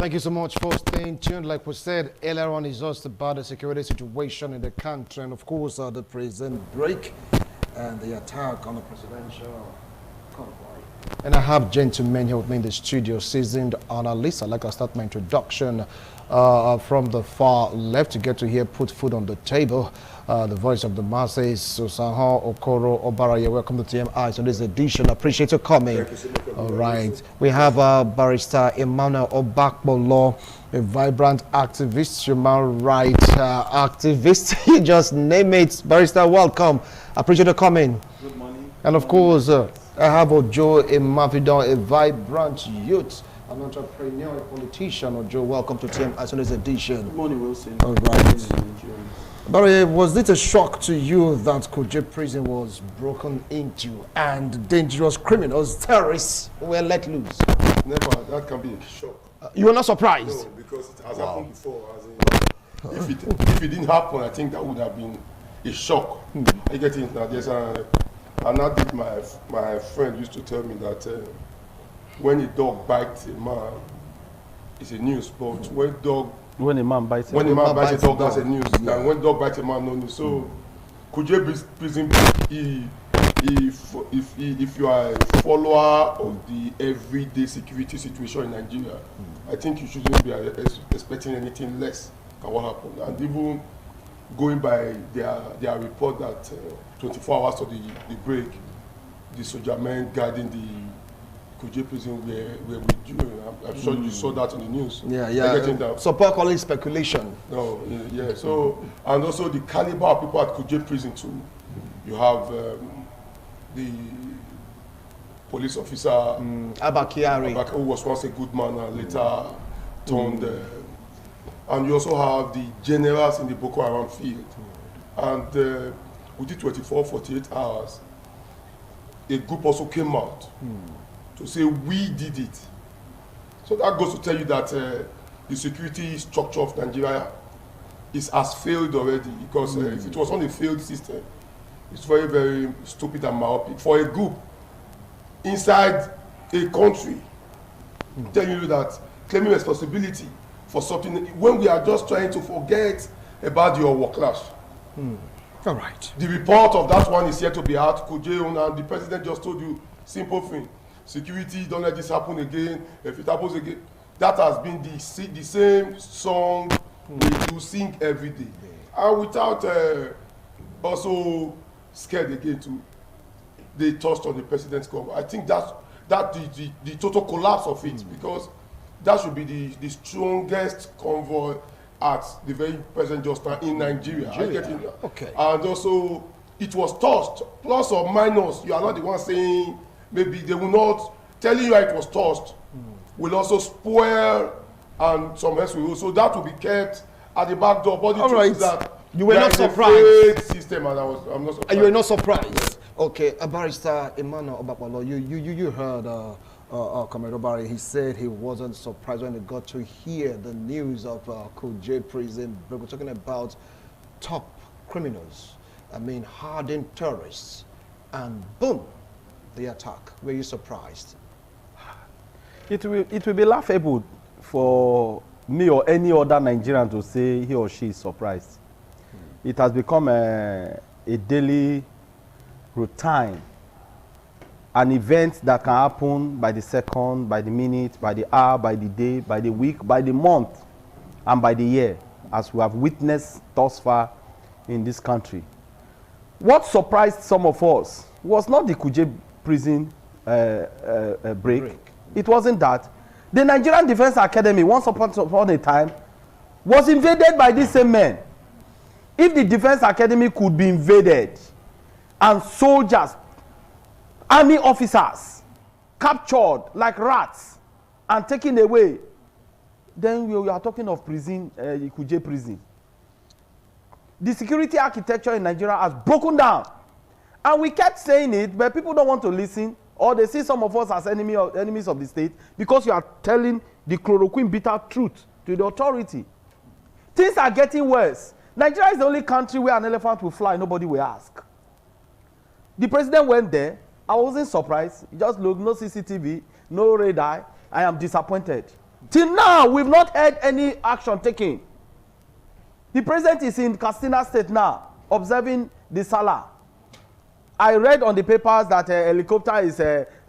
Thank you so much for staying tuned. Like we said earlier on, it's just about the security situation in the country and, of course, the president break and the attack on the presidential convoy. And I have gentlemen here with me in the studio, seasoned analysts. I'd like to start my introduction from the far left to get to here, put food on the table. The voice of the masses, Susanho Okoro Obaraye. Welcome to TMI. So this edition, appreciate you coming. Thank you so much. All right. We have Barrister Emmanuel Obakpolo, a vibrant activist, human rights activist. You just name it. Barrister, welcome. Appreciate you coming. Good morning. And of course, I have Ojo Emafidon, a vibrant youth, an entrepreneur, a politician. Ojo, welcome to TMI. So this edition. Good morning, Wilson. All right. Barry, was it a shock to you that Kuje prison was broken into and dangerous criminals, terrorists were let loose? Never. That can be a shock. You were not surprised? No, because it has happened before. As in, if it didn't happen, I think that would have been a shock. I get it now. There's another my friend used to tell me that when a dog bites a man, it's a news. But when a man bites a dog, that's a news. Yeah. And when dog bites a man, no news. So, Kuje prison, if you are a follower of the everyday security situation in Nigeria, I think you shouldn't be expecting anything less than what happened. And even going by their report that 24 hours to the break, the soldier men guarding the Kuje prison were withdrew. I'm sure you saw that in the news. Yeah. So people calling speculation. No, yeah. So, and also the caliber of people at Kuje prison too. You have the police officer Abakiari, who was once a good man and later turned. And you also have the generals in the Boko Haram field. And within 24, 48 hours, a group also came out to say we did it. So that goes to tell you that the security structure of Nigeria has failed already, because if it was on a failed system, it's very, very stupid and myopic for a group inside a country telling you that claiming responsibility for something when we are just trying to forget about your work class. All right. The report of that one is yet to be out. Kuje, and the president just told you simple thing. Security, don't let this happen again. If it happens again, that has been the same song we do sing every day. And without also scared again to, they touched on the president's cover. I think that's the total collapse of it, because that should be the strongest convoy at the very present just now in Nigeria. I get it. Okay. And also, it was touched, plus or minus. You are not the one saying maybe they will not telling you it was touched. Will also spoil, and some else will. So that will be kept at the back door. But the truth is that you were not surprised. System, and I'm not surprised. And you were not surprised. Okay, Barrister Emmanuel Obakpolo, you heard Comrade Obari. He said he wasn't surprised when he got to hear the news of Kuje prison. But we're talking about top criminals, hardened terrorists, and boom, the attack. Were you surprised? It will be laughable for me or any other Nigerian to say he or she is surprised. It has become a daily routine, an event that can happen by the second, by the minute, by the hour, by the day, by the week, by the month, and by the year, as we have witnessed thus far in this country. What surprised some of us was not the Kuje prison break. It wasn't that. The Nigerian Defense Academy, once upon a time, was invaded by these same men. If the Defense Academy could be invaded and soldiers, army officers captured like rats and taken away, then we are talking of prison, Kuje prison. The security architecture in Nigeria has broken down. And we kept saying it, but people don't want to listen, or they see some of us as enemies of the state, because you are telling the chloroquine bitter truth to the authority. Things are getting worse. Nigeria is the only country where an elephant will fly, nobody will ask. The president went there. I wasn't surprised. He just looked, no CCTV, no radar. I am disappointed. Till now, we've not heard any action taken. The president is in Katsina State now, observing the Salah. I read on the papers that a helicopter is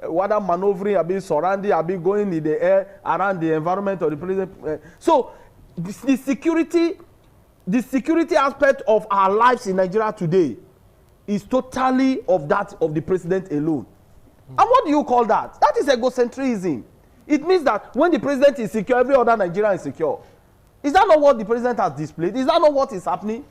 whether maneuvering, surrounding, going in the air around the environment of the president. So the security aspect of our lives in Nigeria today is totally of that of the president alone. And what do you call that? That is egocentrism. It means that when the president is secure, every other Nigerian is secure. Is that not what the president has displayed? Is that not what is happening?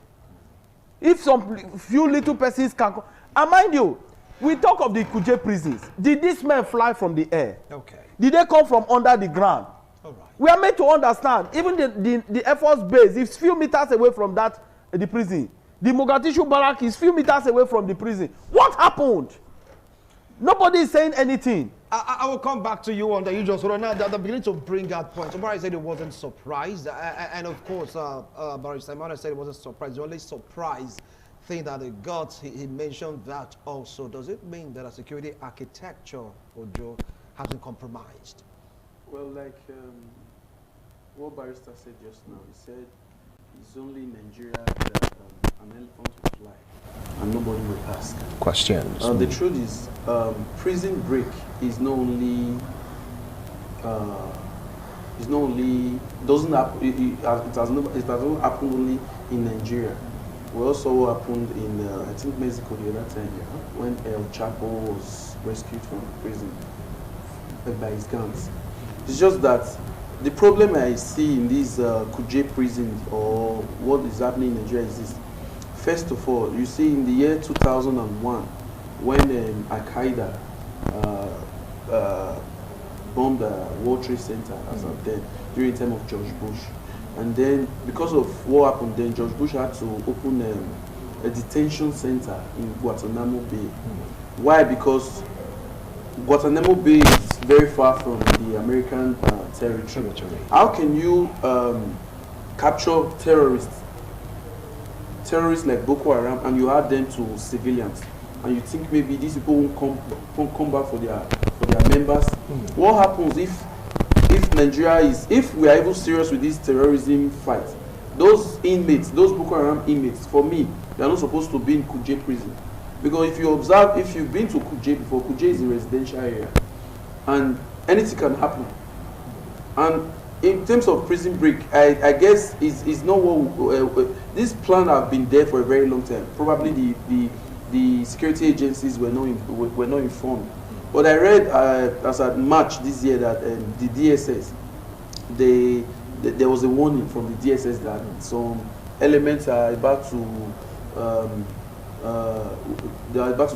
If some few little persons can... And mind you, we talk of the Kuje prisons. Did these men fly from the air? Okay. Did they come from under the ground? All right. We are made to understand, even the Air Force base is few meters away from that, the prison. The Mogadishu barrack is few meters away from the prison. What happened? Nobody is saying anything. I will come back to you on the usual. So now they're beginning to bring out points. Somebody said he wasn't surprised. And of course, Barrister Emmanuel said he wasn't surprised. The only surprise thing that he got, he mentioned that also. Does it mean that a security architecture, Ojo, has been compromised? Well, like what Barrister said just now, he said it's only in Nigeria that an elephant will fly and nobody will ask. Questions. The truth is, prison break is not only doesn't happen. It doesn't happen only in Nigeria. We also happened in I think Mexico the other time, when El Chapo was rescued from prison by his gangs. It's just that the problem I see in these Kuje prisons or what is happening in Nigeria is this. First of all, you see in the year 2001, when Al-Qaeda bombed the World Trade Center as of then, during the time of George Bush. And then, because of what happened then, George Bush had to open a detention center in Guantanamo Bay. Why? Because Guantanamo Bay is very far from the American territory. How can you capture terrorists like Boko Haram, and you add them to civilians, and you think maybe these people won't come back for their members? What happens if we are even serious with this terrorism fight? Those inmates, those Boko Haram inmates, for me, they are not supposed to be in Kuje prison. Because if you observe, if you've been to Kuje before, Kuje is a residential area, and anything can happen. And in terms of prison break, I guess is not what this plan have been there for a very long time. Probably the security agencies were not informed. But I read as at March this year that the DSS, there was a warning from the DSS that some elements are about to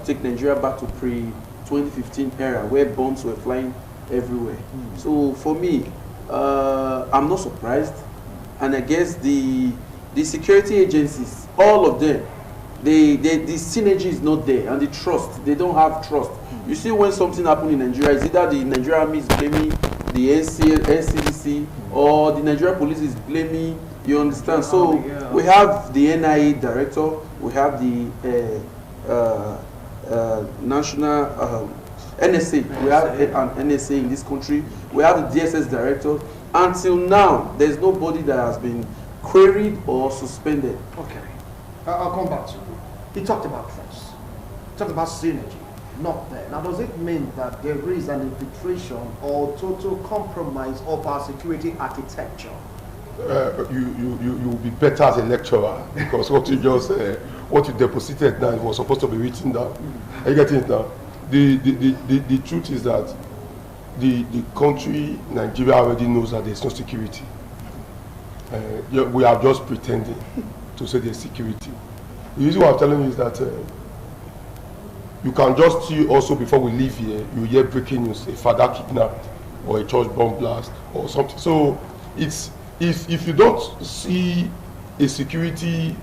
take Nigeria back to pre-2015 era, where bombs were flying everywhere. So for me, I'm not surprised, and I guess the security agencies, all of them, the synergy is not there, and the trust, they don't have trust. You see, when something happens in Nigeria, it's either the Nigerian army is blaming the NCDC or the Nigerian police is blaming, you understand? So we have the NIA director, we have the national NSA, we have an NSA in this country, we have the DSS director. Until now, there's nobody that has been queried or suspended. Okay, I'll come back to you. He talked about trust, he talked about synergy, not there. Now, does it mean that there is an infiltration or total compromise of our security architecture? You will be better as a lecturer, because what you just what you deposited now was supposed to be written down. Are you getting it now? The truth is that the country, Nigeria, already knows that there's no security. We are just pretending to say there's security. The reason why I'm telling you is that you can just see also, before we leave here, you hear breaking news, a father kidnapped or a church bomb blast or something. So it's if you don't see a security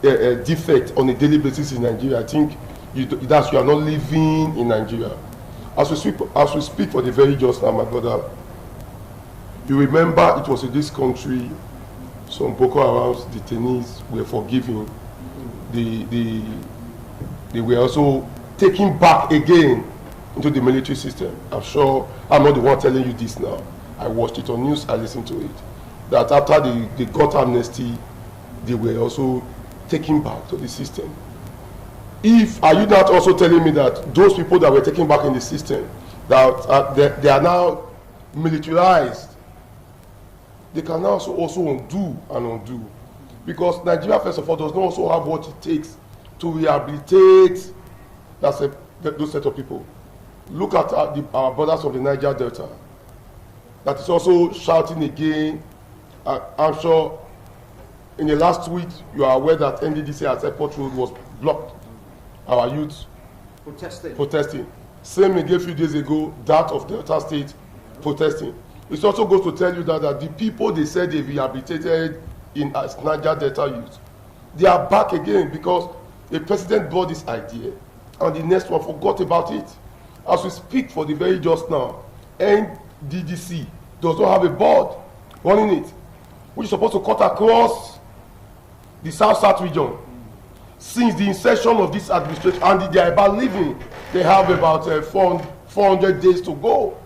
defect on a daily basis in Nigeria, I think that you are not living in Nigeria. As we speak for the very just now, my brother, you remember it was in this country some Boko Haram detainees were forgiven. They were also taken back again into the military system. I'm sure I'm not the one telling you this now. I watched it on news, I listened to it, that after they got amnesty, they were also taken back to the system. Are you not also telling me that those people that were taken back in the system, that they are now militarized, they can now also undo and undo? Because Nigeria, first of all, does not also have what it takes to rehabilitate those set of people. Look at our brothers of the Niger Delta, that is also shouting again. I'm sure in the last tweet, you are aware that NDDC at Airport Road was blocked. Our youth protesting. Same again a few days ago, that of Delta State protesting. It also goes to tell you that the people they said they rehabilitated in Niger Delta youth, they are back again because the president brought this idea and the next one forgot about it. As we speak for the very just now, NDDC does not have a board running it, which is supposed to cut across the South region. Since the inception of this administration, and they are about leaving, they have about 400 days to go.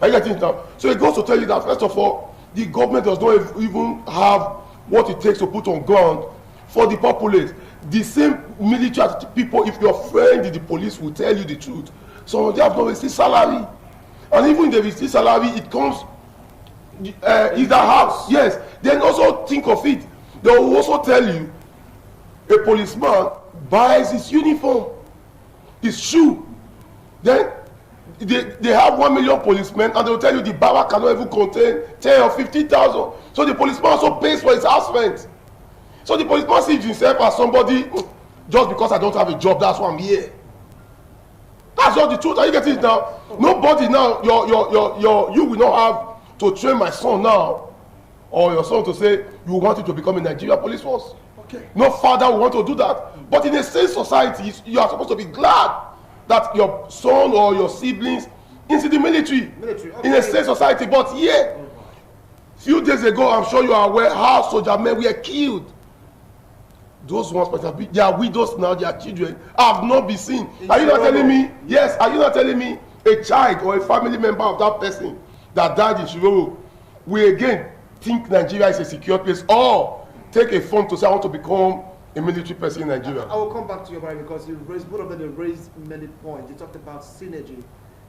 Are you getting it now? So it goes to tell you that, first of all, the government does not even have what it takes to put on ground for the populace. The same military people, if your friend in the police will tell you the truth, so they have not received salary. And even if they receive salary, it comes either half. Yes, then also think of it. They will also tell you a policeman buys his uniform, his shoe. Then they have 1 million policemen, and they will tell you the barrack cannot even contain 10 or 15,000. So the policeman also pays for his house rent. So the policeman sees himself as somebody, just because I don't have a job, that's why I'm here. That's not the truth. Are you getting it now? Nobody now, you will not have to train my son now, or your son to say you want him to become a Nigerian police force. Okay. No father will want to do that. But in a sane society, you are supposed to be glad that your son or your siblings into the military. Okay. In a sane society. But yeah, few days ago, I'm sure you are aware how soldier men were killed. Those ones, they are widows now, their children have not been seen. Are you not telling me? Yes, are you not telling me a child or a family member of that person that died in Shiroro will again think Nigeria is a secure place, or take a phone to say I want to become a military person in Nigeria? I will come back to your point because you raised, both of them raised many points. You talked about synergy.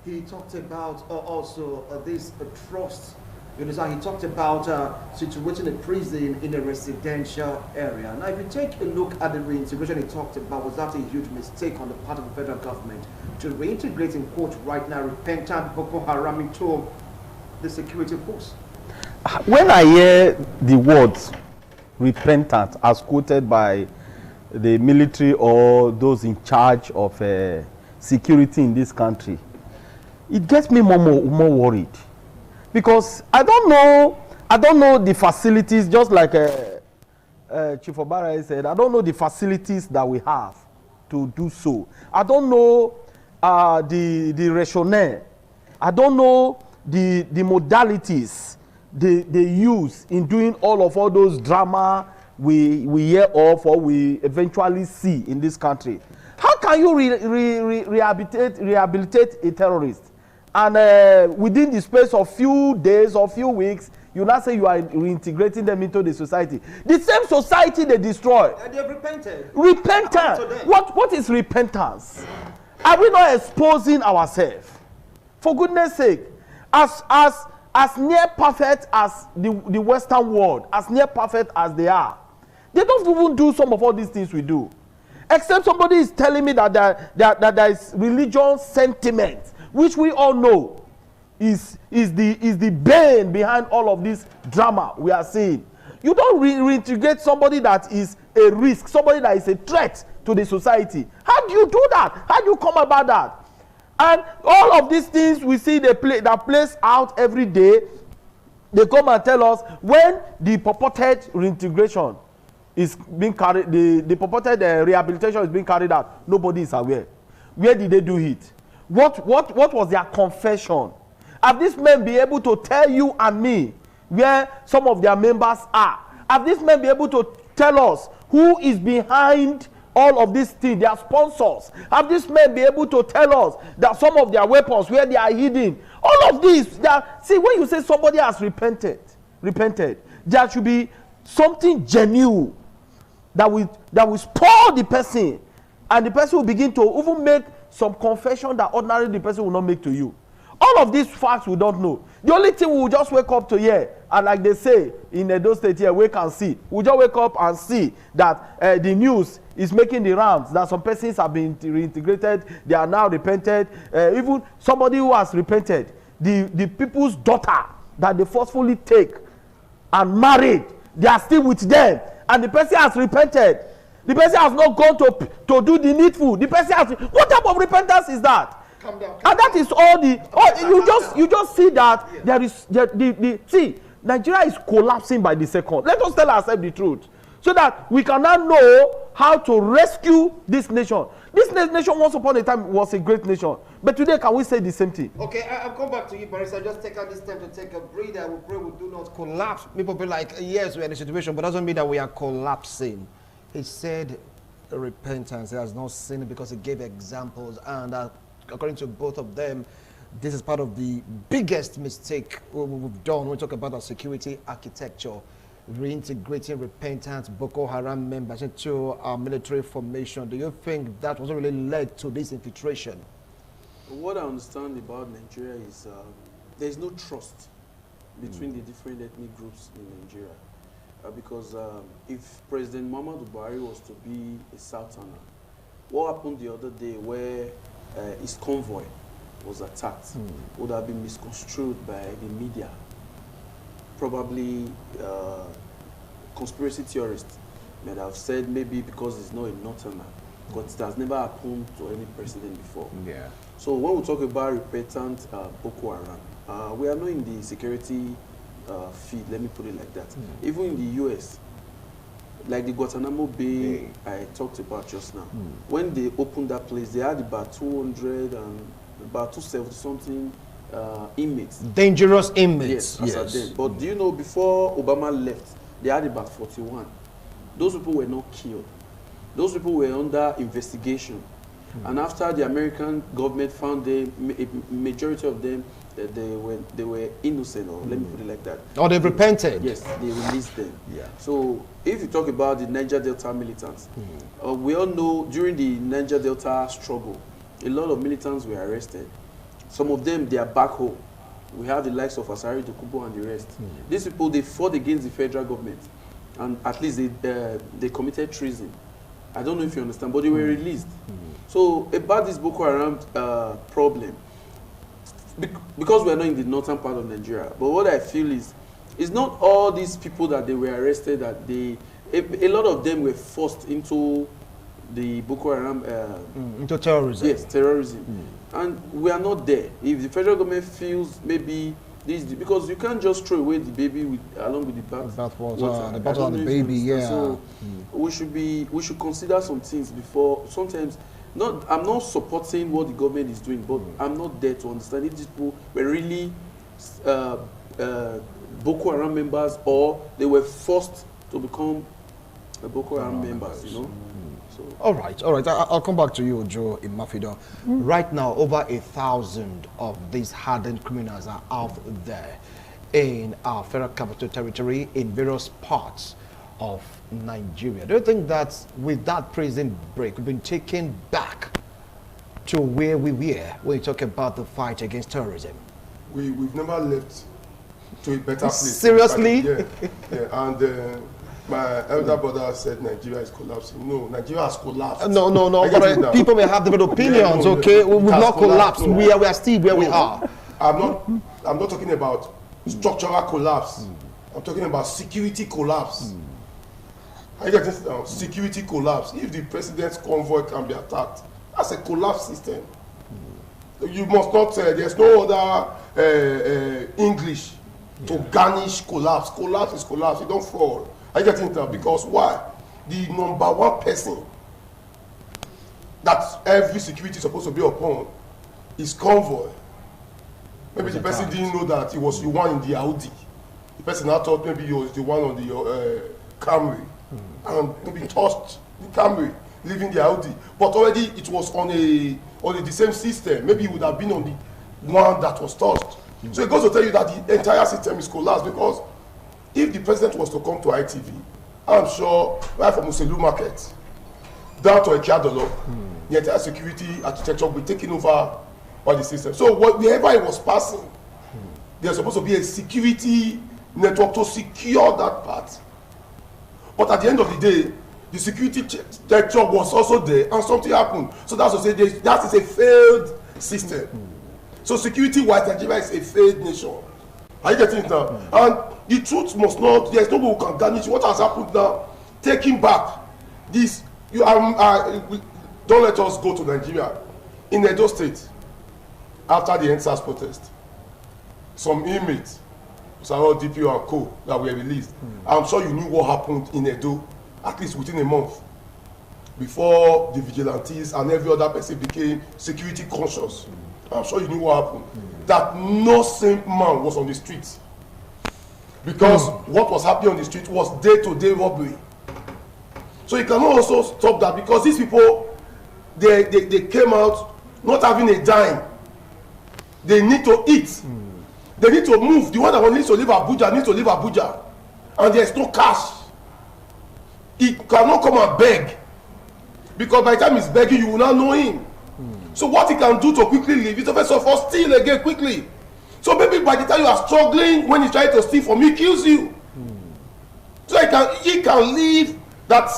He talked about also this trust. You understand? He talked about situating a prison in a residential area. Now, if you take a look at the reintegration he talked about, was that a huge mistake on the part of the federal government to reintegrate in quote right now repentant Boko Haram into the security force? When I hear the words repentant as quoted by the military or those in charge of security in this country, it gets me more worried. Because I don't know the facilities, just like Chief Obara said, I don't know the facilities that we have to do so. I don't know the rationale. I don't know the modalities they use in doing all those drama we hear of or we eventually see in this country. How can you rehabilitate a terrorist? And within the space of few days or few weeks, you now say you are reintegrating them into the society. The same society they destroy. And they have repented. Repentance. What is repentance? Are we not exposing ourselves? For goodness sake, as near perfect as the Western world, as near perfect as they are, they don't even do some of all these things we do. Except somebody is telling me that there is religious sentiment, which we all know is the bane behind all of this drama we are seeing. You don't reintegrate somebody that is a risk, somebody that is a threat to the society. How do you do that? How do you come about that? And all of these things we see that plays out every day, they come and tell us when the purported reintegration is being carried, the purported rehabilitation is being carried out, nobody is aware. Where did they do it? What was their confession? Have these men been able to tell you and me where some of their members are? Have these men been able to tell us who is behind all of these things, their sponsors? Have these men been able to tell us that some of their weapons, where they are hidden? All of this, see, when you say somebody has repented, there should be something genuine that will spoil the person, and the person will begin to even make some confession that ordinarily the person will not make to you. All of these facts we don't know. The only thing we will just wake up to hear, and like they say in Edo State here, wake and see. We just wake up and see that the news is making the rounds, that some persons have been reintegrated, they are now repented. Even somebody who has repented, the people's daughter that they forcefully take and married, they are still with them, and the person has repented. The person has not gone to do the needful. The person has. What type of repentance is that? Calm down. And that is all you just see that there is see, Nigeria is collapsing by the second. Let us tell ourselves the truth, so that we can now know how to rescue this nation. This nation once upon a time was a great nation, but today can we say the same thing? Okay, I'll come back to you, Barrister. Just take out this time to take a breather. We pray we do not collapse. People be like, yes, we're in a situation, but doesn't mean that we are collapsing. He said repentance. He has not seen it because he gave examples, and according to both of them, this is part of the biggest mistake we've done when we talk about our security architecture, reintegrating repentant Boko Haram members into our military formation. Do you think that was really led to this infiltration? What I understand about Nigeria is there is no trust between the different ethnic groups in Nigeria. Because if President Muhammadu Buhari was to be a Southerner, what happened the other day where his convoy was attacked would have been misconstrued by the media. Probably conspiracy theorists might have said maybe because it's not a Northerner, but it has never happened to any president before. Yeah. So when we talk about repentant Boko Haram, we are not in the security field, let me put it like that. Even in the US, like the Guantanamo Bay I talked about just now, when they opened that place, they had about 200 and about 270 something inmates. Dangerous inmates. Yes, as at then. But do you know, before Obama left, they had about 41. Those people were not killed. Those people were under investigation. And after the American government found them, a majority of them, they were innocent, or let me put it like that. Or they've repented. Yes, they released them. Yeah. So if you talk about the Niger Delta militants, we all know during the Niger Delta struggle, a lot of militants were arrested. Some of them, they are back home. We have the likes of Asari Dokubo and the rest. These people, they fought against the federal government, and at least they committed treason. I don't know if you understand, but they were released. So about this Boko Haram problem, because we are not in the northern part of Nigeria, but what I feel is, it's not all these people that they were arrested that a lot of them were forced into the Boko Haram into terrorism. Yes, terrorism. And we are not there. If the federal government feels maybe this, because you can't just throw away the baby along with the bathwater. The bottle and the baby, yeah. So we should consider some things before. Sometimes, I'm not supporting what the government is doing, but I'm not there to understand if these people were really Boko Haram members, or they were forced to become Boko Haram members, you know. All right. I'll come back to you, Joe Imafidon. Right now, over 1,000 of these hardened criminals are out there in our Federal Capital Territory in various parts of Nigeria. Do you think that with that prison break, we've been taken back to where we were when you talk about the fight against terrorism? We've never left to a better place. Seriously? Yeah. And my elder brother said Nigeria is collapsing. No, Nigeria has collapsed. No. But people may have different opinions. Yeah, okay, we've not collapsed. No. We are still where we are. I'm not talking about structural collapse. I'm talking about security collapse. I get this now. Security collapse. If the president's convoy can be attacked, that's a collapse system. You must not say there's no other English to garnish collapse. Collapse is collapse. You don't fall. I get it now because why? The number one person that every security is supposed to be upon is convoy. Maybe the person didn't know that it was the one in the Audi. The person now thought maybe it was the one on the Camry, and maybe touched the Camry. leaving the Audi, but already it was on the same system. Maybe it would have been on the one that was touched. So it goes to tell you that the entire system is collapsed, because if the president was to come to ITV, I'm sure right from Muselu Market down to Ekiadolo, the entire security architecture will be taken over by the system. So wherever it was passing, there's supposed to be a security network to secure that part. But at the end of the day, the security network was also there, and something happened. So that's to say that is a failed system. So security-wise, Nigeria is a failed nation. Are you getting it now? And the truth must not, there's no way we can garnish what has happened now. Taking back this, don't let us go to Nigeria. In Edo State, after the NSAS protest, some inmates, Sarah, DPO and co, that were released. I'm sure you knew what happened in Edo, at least within a month, before the vigilantes and every other person became security conscious. I'm sure you knew what happened. That no sane man was on the streets, because what was happening on the street was day-to-day robbery. So you cannot also stop that, because these people, they came out not having a dime. They need to eat. They need to move. The one that needs to leave Abuja needs to leave Abuja, and there's no cash. He cannot come and beg, because by the time he's begging, you will not know him. So what he can do to quickly leave is to first of all steal again quickly. So maybe by the time you are struggling, when he's trying to steal from you, he kills you. So he can leave that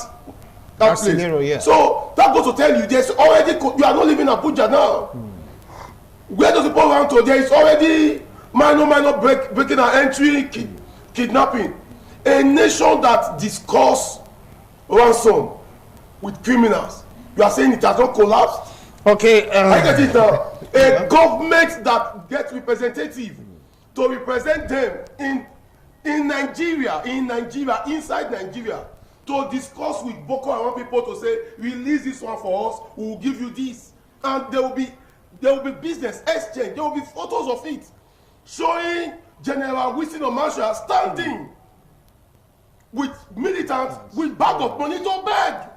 place. Scenario, yeah. So that goes to tell you, there's already, you are not living in Abuja now. Where does people run to? There is already minor breaking and entry, kidnapping. A nation that discuss ransom with criminals, you are saying it has not collapsed? Okay. I get it now. A government that gets representative to represent them in Nigeria, inside Nigeria, to discuss with Boko Haram people to say, release this one for us, we will give you this. And there will be business exchange, there will be photos of it showing General Winston Marshall standing with militants with bag of money to beg.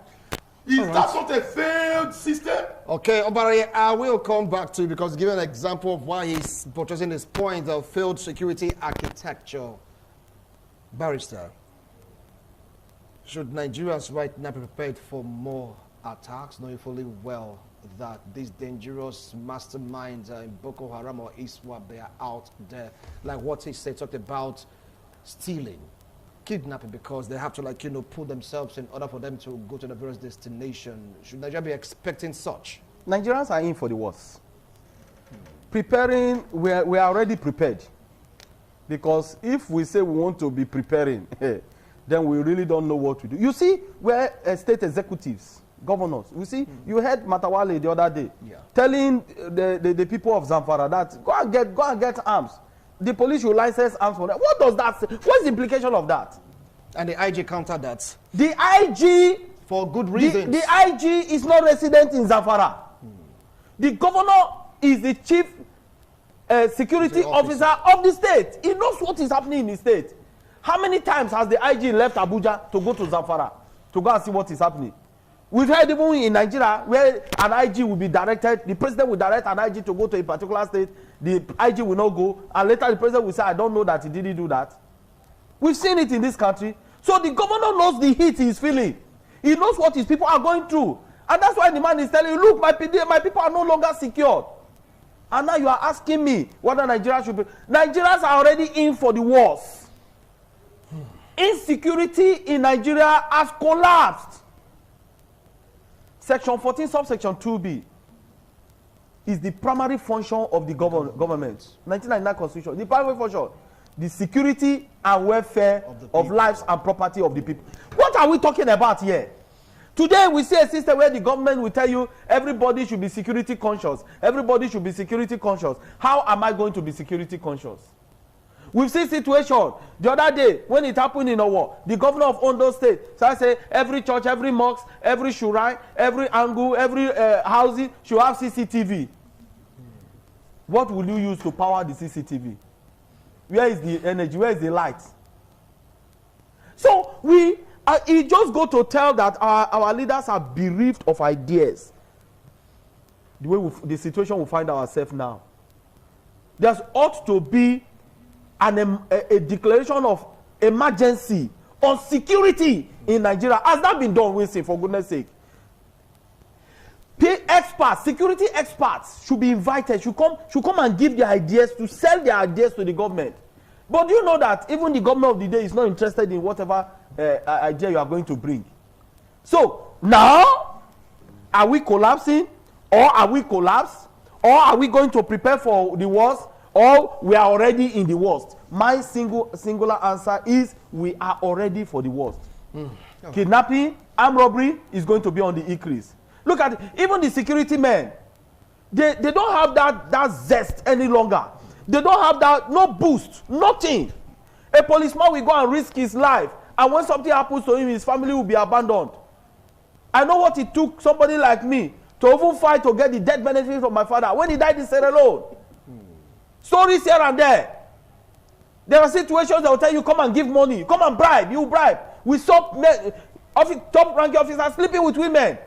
Is that not a failed system? Okay, Obare, I will come back to you, because give an example of why he's portraying his point of failed security architecture. Barrister, should Nigerians right now be prepared for more attacks, knowing fully well that these dangerous masterminds in Boko Haram or ISWAP, they are out there? Like what he said, talked about stealing, kidnapping, because they have to pull themselves in order for them to go to the various destination. Should Nigeria be expecting such? Nigerians are in for the worst. Preparing, we are already prepared. Because if we say we want to be preparing, then we really don't know what to do. You see, we're state executives, governors. You see, you heard Matawale the other day telling the people of Zamfara that go and get arms. The police will license arms for that. What does that say? What's the implication of that? And the IG countered that. The IG, for good reasons. The IG is not resident in Zamfara. The governor is the chief security officer of the state. He knows what is happening in the state. How many times has the IG left Abuja to go to Zamfara to go and see what is happening? We've heard even in Nigeria where an IG will be directed, the president will direct an IG to go to a particular state, the IG will not go, and later the president will say, I don't know that he didn't do that. We've seen it in this country. So the governor knows the heat he is feeling. He knows what his people are going through. And that's why the man is telling you, look, my people are no longer secured. And now you are asking me whether Nigeria should be. Nigerians are already in for the worst. Insecurity in Nigeria has collapsed. Section 14, subsection 2B is the primary function of the government. 1999 Constitution. The primary function, the security and welfare of lives and property of the people. What are we talking about here? Today we see a system where the government will tell you everybody should be security conscious. Everybody should be security conscious. How am I going to be security conscious? We've seen situation the other day when it happened in Owo. The governor of Ondo State, so I say every church, every mosque, every shrine, every angle, every housing should have CCTV. What will you use to power the CCTV? Where is the energy? Where is the light? So we It just go to tell that our leaders are bereaved of ideas. The way the situation we find ourselves now. There ought to be a declaration of emergency on security in Nigeria. Has that been done, Winston, for goodness sake? Experts, security experts should be invited, should come and give their ideas, to sell their ideas to the government. But do you know that even the government of the day is not interested in whatever idea you are going to bring? So now, are we collapsing, or are we collapsed, or are we going to prepare for the worst, or we are already in the worst? My singular answer is we are already for the worst. Kidnapping, armed robbery is going to be on the increase. Look at it. Even the security men, they don't have that zest any longer. They don't have that, no boost, nothing. A policeman will go and risk his life, and when something happens to him, his family will be abandoned. I know what it took somebody like me to even fight to get the death benefit from my father when he died in Sierra Leone. Stories here and there. There are situations that will tell you, come and give money, come and bribe, you bribe. We saw top-ranking officers sleeping with women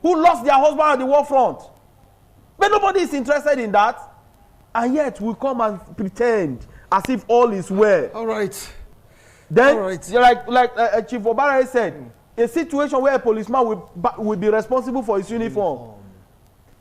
who lost their husband at the war front. But nobody is interested in that. And yet we come and pretend as if all is well. All right. Then, all right. like Chief Obara said, a situation where a policeman will be responsible for his uniform.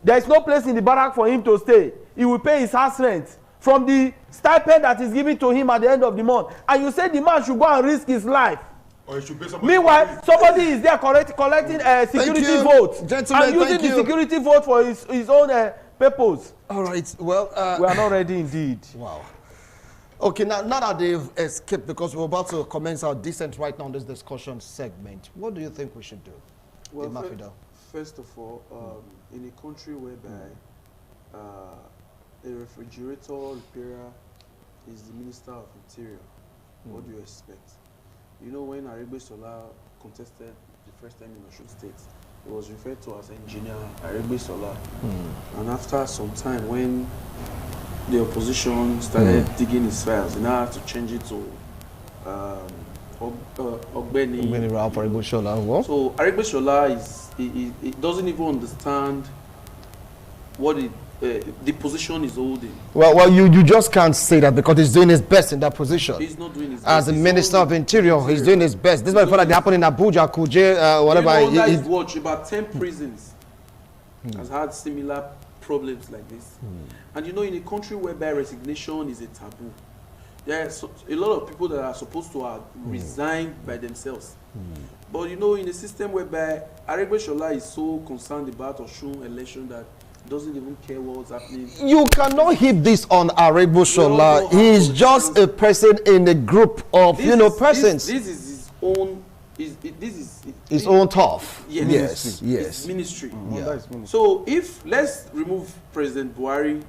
There is no place in the barrack for him to stay. He will pay his house rent from the stipend that is given to him at the end of the month. And you say the man should go and risk his life. Or you should pay somebody. Meanwhile, somebody is there collecting security votes and using the security vote for his own purpose. All right. Well, we are not ready indeed. Wow. Okay, now that they've escaped, because we're about to commence our descent right now on this discussion segment, what do you think we should do? Well, first of all, in a country whereby a refrigerator repairer is the Minister of Interior, what do you expect? You know, when Aregbe Sola contested the first time in Osun State, it was referred to as Engineer Aregbe Sola. And after some time, when the opposition started digging his files, he now had to change it to Ogbeni Ralph Aregbe Sola. So Aregbe Sola he doesn't even understand what the position is holding. Well, you just can't say that, because he's doing his best in that position. He's not doing his best. As the Minister of Interior, he's doing his best. This is why that happened in Abuja, Kuje, whatever. You know, guys watch about 10 prisons has had similar problems like this. And you know, in a country whereby resignation is a taboo, there are a lot of people that are supposed to have resigned by themselves. But you know, in a system whereby Aregbe Sola is so concerned about Osun election that doesn't even care what's happening. You cannot heap this on Aregbe Sola. He is just a person in a group of persons. This is his own. His own tough. Yes. Yes. Ministry. Yeah. So let's remove President Buhari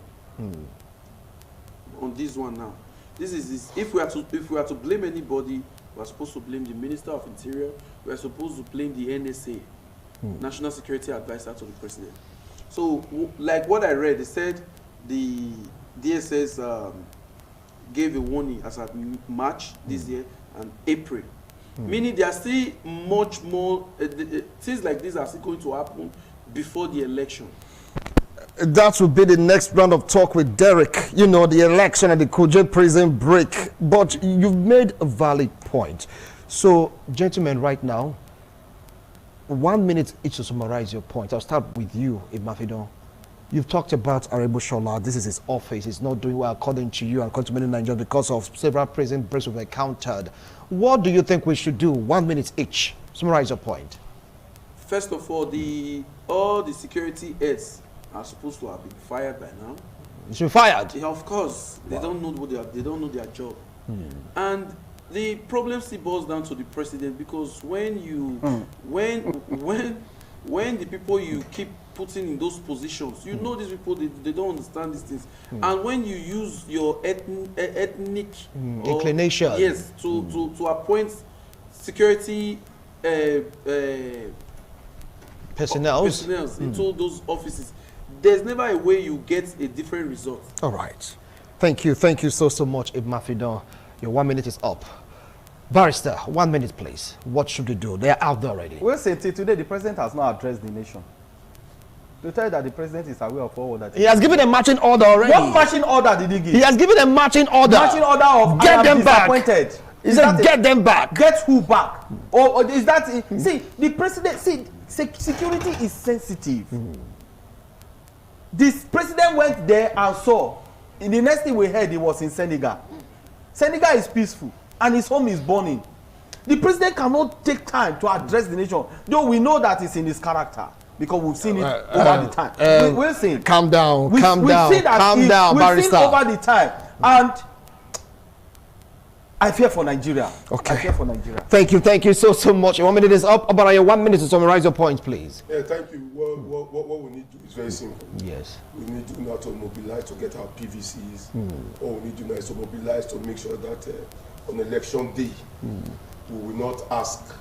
on this one now. This is if we are to blame anybody, we are supposed to blame the Minister of Interior. We are supposed to blame the NSA, National Security Advisor to the President. So, like what I read, they said the DSS gave a warning as at March this year and April. Meaning there are still much more, things like this are still going to happen before the election. That will be the next round of talk with Derek. You know, the election and the Kuje prison break. But you've made a valid point. So, gentlemen, right now, 1 minute each to summarize your point. I'll start with you, Imafidon. You've talked about Aregbe Sola. This is his office. He's not doing well according to you and according to many Nigerians because of several prison breaks we've encountered. What do you think we should do? 1 minute each. Summarize your point. First of all, all the security heads are supposed to have been fired by now. You should be fired. Yeah, of course. Wow. They don't know what they don't know their job. And the problem still boils down to the president, because when you when the people you keep putting in those positions, you know these people they don't understand these things. And when you use your ethnic inclination, yes, to appoint security personnel into those offices, there's never a way you get a different result. All right. Thank you so much, Imafidon. Your 1 minute is up. Barrister, 1 minute, please. What should we do? They are out there already. Well, say till today, the president has not addressed the nation. To tell you that the president is aware of all that. He has given a marching order already. What marching order did he give? He has given a marching order. Marching order of get them back. Disappointed. He said, get them back. Get who back? Or is that see the president? See, security is sensitive. This president went there and saw. In the next thing we heard, he was in Senegal. Senegal is peaceful and his home is burning. The president cannot take time to address the nation, though we know that it's in his character because we've seen it over the time. We'll see. Calm down, calm down, We've seen over the time, and I fear for Nigeria. Okay. I fear for Nigeria. Thank you so much. Your 1 minute is up, but your 1 minute to summarize your points, please. Yeah, thank you. What we need to do is very simple. Yes. We need to know how to mobilize to get our PVCs, or we need to know how to mobilize to make sure that on election day, we will not ask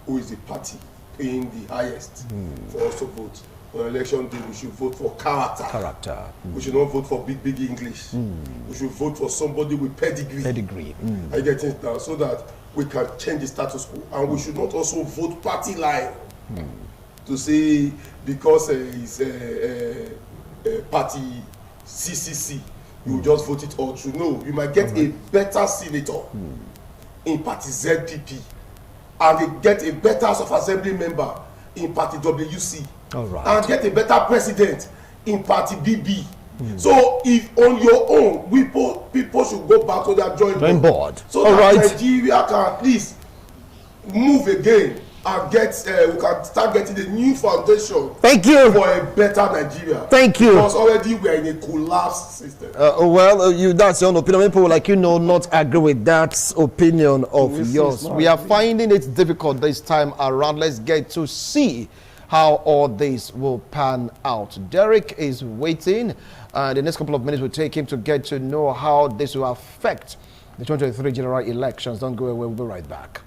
who is the party paying the highest for us to vote. On election day, we should vote for character. We should not vote for big English. We should vote for somebody with pedigree. I get it now, so that we can change the status quo. And we should not also vote party line to say because it's party CCC, you just vote it all through. No, you might get a better senator in party ZPP, and they get a better House of Assembly member in party WC. All right. And get a better president in party BB. So if on your own, people should go back to their joint board. So that Nigeria can at least move again and get we can start getting a new foundation. Thank you for a better Nigeria. Thank you. Because already we are in a collapsed system. That's your own opinion. People like not agree with that opinion of yours. We are finding it difficult this time around. Let's get to see how all this will pan out. Derek is waiting. The next couple of minutes will take him to get to know how this will affect the 2023 general elections. Don't go away. We'll be right back.